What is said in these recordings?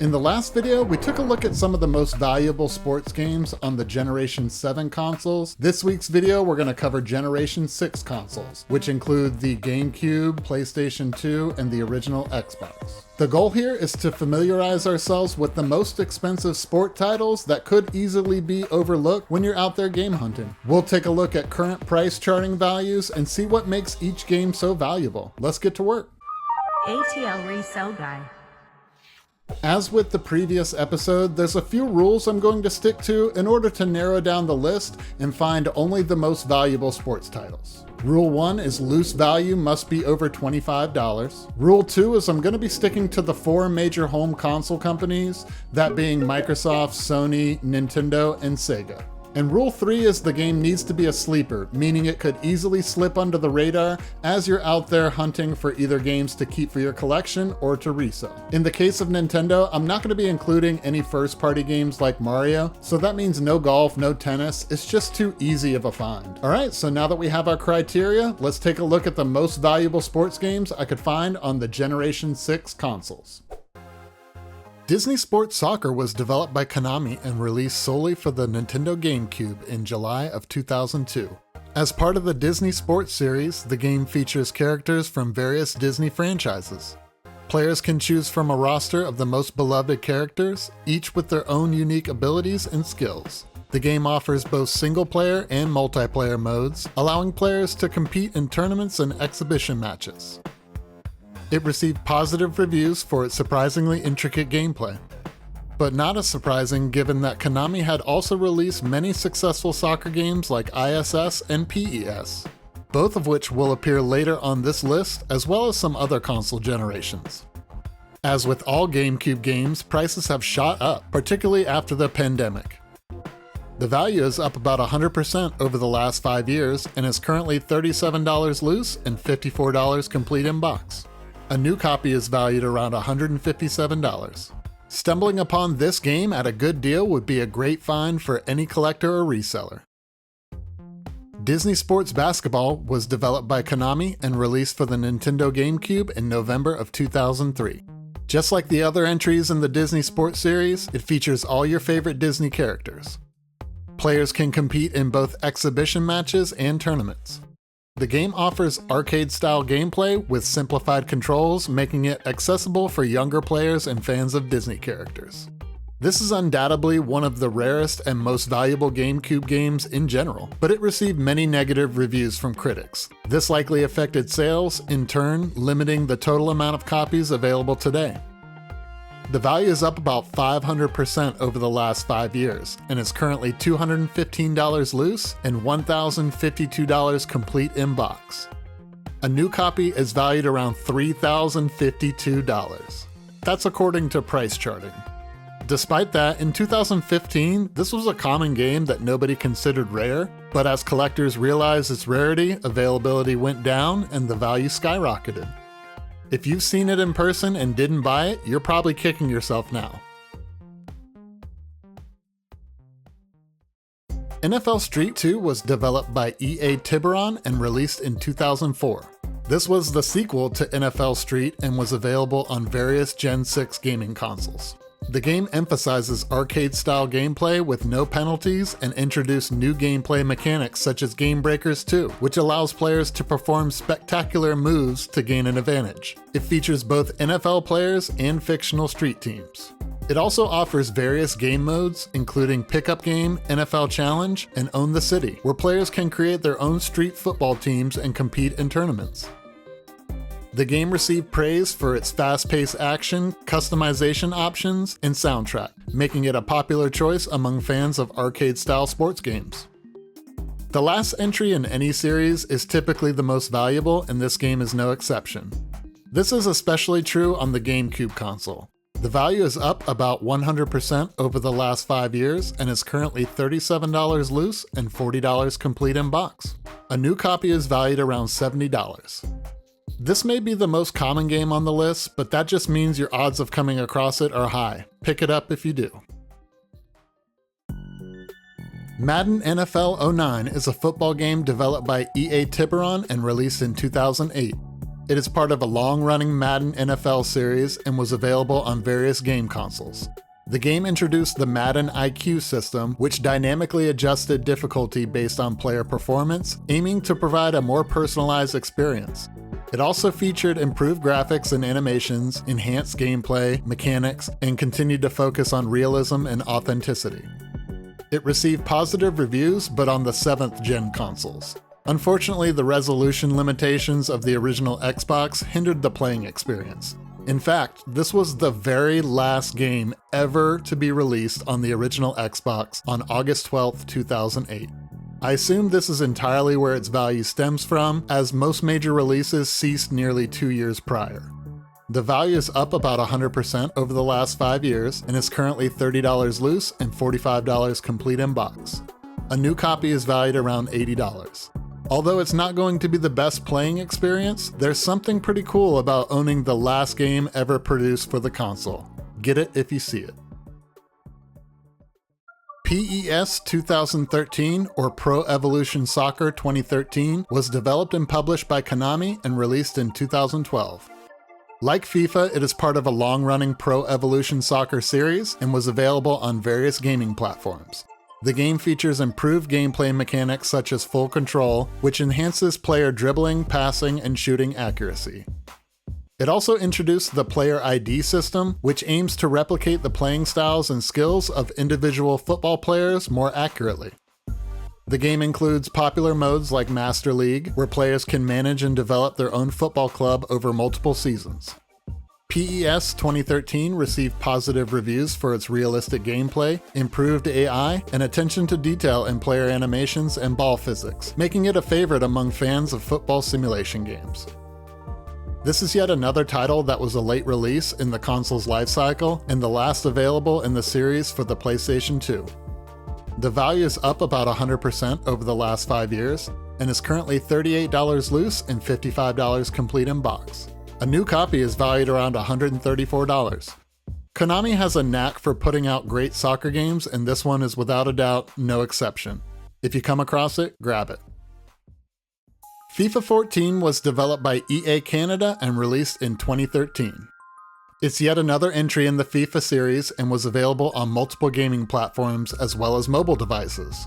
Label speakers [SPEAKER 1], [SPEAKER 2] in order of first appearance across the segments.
[SPEAKER 1] In the last video, we took a look at some of the most valuable sports games on the Generation 7 consoles. This week's video, we're going to cover Generation 6 consoles, which include the Gamecube, PlayStation 2, and the original Xbox. The goal here is to familiarize ourselves with the most expensive sport titles that could easily be overlooked when you're out there game hunting. We'll take a look at current price charting values and see what makes each game so valuable. Let's get to work.
[SPEAKER 2] ATL Resell Guy.
[SPEAKER 1] As with the previous episode, there's a few rules I'm going to stick to in order to narrow down the list and find only the most valuable sports titles. Rule 1 is loose value must be over $25. Rule 2 is I'm going to be sticking to the 4 major home console companies, that being Microsoft, Sony, Nintendo, and Sega. And rule 3 is the game needs to be a sleeper, meaning it could easily slip under the radar as you're out there hunting for either games to keep for your collection or to resell. In the case of Nintendo, I'm not going to be including any first-party games like Mario, so that means no golf, no tennis. It's just too easy of a find. Alright, so now that we have our criteria, let's take a look at the most valuable sports games I could find on the Generation 6 consoles. Disney Sports Soccer was developed by Konami and released solely for the Nintendo GameCube in July of 2002. As part of the Disney Sports series, the game features characters from various Disney franchises. Players can choose from a roster of the most beloved characters, each with their own unique abilities and skills. The game offers both single-player and multiplayer modes, allowing players to compete in tournaments and exhibition matches. It received positive reviews for its surprisingly intricate gameplay. But not as surprising given that Konami had also released many successful soccer games like ISS and PES, both of which will appear later on this list as well as some other console generations. As with all GameCube games, prices have shot up, particularly after the pandemic. The value is up about 100% over the last 5 years and is currently $37 loose and $54 complete in box. A new copy is valued around $157. Stumbling upon this game at a good deal would be a great find for any collector or reseller. Disney Sports Basketball was developed by Konami and released for the Nintendo GameCube in November of 2003. Just like the other entries in the Disney Sports series, it features all your favorite Disney characters. Players can compete in both exhibition matches and tournaments. The game offers arcade-style gameplay with simplified controls, making it accessible for younger players and fans of Disney characters. This is undoubtedly one of the rarest and most valuable GameCube games in general, but it received many negative reviews from critics. This likely affected sales, in turn limiting the total amount of copies available today. The value is up about 500% over the last 5 years, and is currently $215 loose and $1,052 complete in box. A new copy is valued around $3,052. That's according to Pricecharting. Despite that, in 2015, this was a common game that nobody considered rare, but as collectors realized its rarity, availability went down and the value skyrocketed. If you've seen it in person and didn't buy it, you're probably kicking yourself now. NFL Street 2 was developed by EA Tiburon and released in 2004. This was the sequel to NFL Street and was available on various Gen 6 gaming consoles. The game emphasizes arcade-style gameplay with no penalties and introduced new gameplay mechanics such as Game Breakers 2, which allows players to perform spectacular moves to gain an advantage. It features both NFL players and fictional street teams. It also offers various game modes, including Pickup Game, NFL Challenge, and Own the City, where players can create their own street football teams and compete in tournaments. The game received praise for its fast-paced action, customization options, and soundtrack, making it a popular choice among fans of arcade-style sports games. The last entry in any series is typically the most valuable, and this game is no exception. This is especially true on the GameCube console. The value is up about 100% over the last 5 years and is currently $37 loose and $40 complete in box. A new copy is valued around $70. This may be the most common game on the list, but that just means your odds of coming across it are high. Pick it up if you do. Madden NFL 09 is a football game developed by EA Tiburon and released in 2008. It is part of a long-running Madden NFL series and was available on various game consoles. The game introduced the Madden IQ system, which dynamically adjusted difficulty based on player performance, aiming to provide a more personalized experience. It also featured improved graphics and animations, enhanced gameplay, mechanics, and continued to focus on realism and authenticity. It received positive reviews, but on the 7th gen consoles. Unfortunately, the resolution limitations of the original Xbox hindered the playing experience. In fact, this was the very last game ever to be released on the original Xbox on August 12, 2008. I assume this is entirely where its value stems from, as most major releases ceased nearly 2 years prior. The value is up about 100% over the last 5 years and is currently $30 loose and $45 complete in box. A new copy is valued around $80. Although it's not going to be the best playing experience, there's something pretty cool about owning the last game ever produced for the console. Get it if you see it. PES 2013, or Pro Evolution Soccer 2013, was developed and published by Konami and released in 2012. Like FIFA, it is part of a long-running Pro Evolution Soccer series and was available on various gaming platforms. The game features improved gameplay mechanics such as full control, which enhances player dribbling, passing, and shooting accuracy. It also introduced the Player ID system, which aims to replicate the playing styles and skills of individual football players more accurately. The game includes popular modes like Master League, where players can manage and develop their own football club over multiple seasons. PES 2013 received positive reviews for its realistic gameplay, improved AI, and attention to detail in player animations and ball physics, making it a favorite among fans of football simulation games. This is yet another title that was a late release in the console's lifecycle and the last available in the series for the PlayStation 2. The value is up about 100% over the last 5 years and is currently $38 loose and $55 complete in box. A new copy is valued around $134. Konami has a knack for putting out great soccer games, and this one is without a doubt no exception. If you come across it, grab it. FIFA 14 was developed by EA Canada and released in 2013. It's yet another entry in the FIFA series and was available on multiple gaming platforms as well as mobile devices.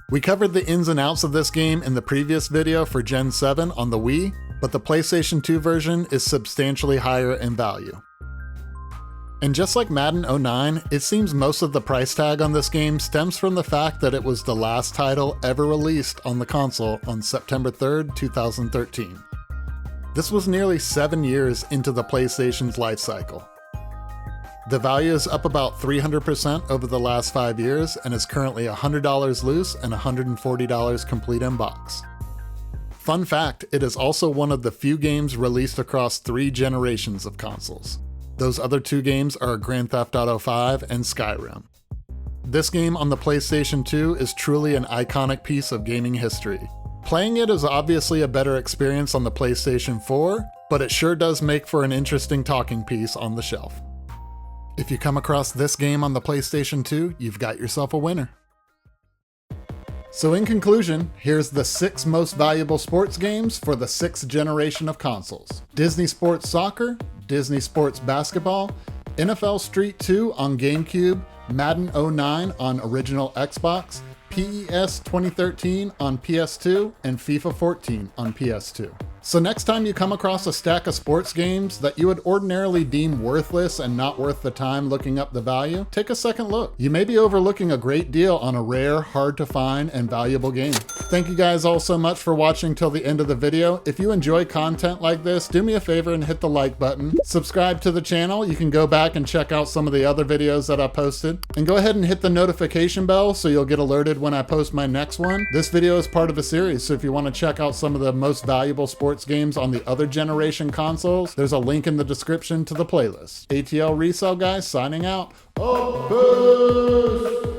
[SPEAKER 1] We covered the ins and outs of this game in the previous video for Gen 7 on the Wii, but the PlayStation 2 version is substantially higher in value. And just like Madden 09, it seems most of the price tag on this game stems from the fact that it was the last title ever released on the console on September 3rd, 2013. This was nearly 7 years into the PlayStation's life cycle. The value is up about 300% over the last 5 years and is currently $100 loose and $140 complete in box. Fun fact, it is also one of the few games released across 3 generations of consoles. Those other 2 games are Grand Theft Auto V and Skyrim. This game on the PlayStation 2 is truly an iconic piece of gaming history. Playing it is obviously a better experience on the PlayStation 4, but it sure does make for an interesting talking piece on the shelf. If you come across this game on the PlayStation 2, you've got yourself a winner. So in conclusion, here's the 6 most valuable sports games for the 6th generation of consoles. Disney Sports Soccer, Disney Sports Basketball, NFL Street 2 on Gamecube, Madden 09 on original Xbox, PES 2013 on PS2, and FIFA 14 on PS2. So next time you come across a stack of sports games that you would ordinarily deem worthless and not worth the time looking up the value, take a second look. You may be overlooking a great deal on a rare, hard to find, and valuable game. Thank you guys all so much for watching till the end of the video. If you enjoy content like this, do me a favor and hit the like button. Subscribe to the channel. You can go back and check out some of the other videos that I posted. And go ahead and hit the notification bell so you'll get alerted when I post my next one. This video is part of a series, so if you want to check out some of the most valuable sports games on the other generation consoles, there's a link in the description to the playlist. ATL Resell Guys signing out. Oh, peace!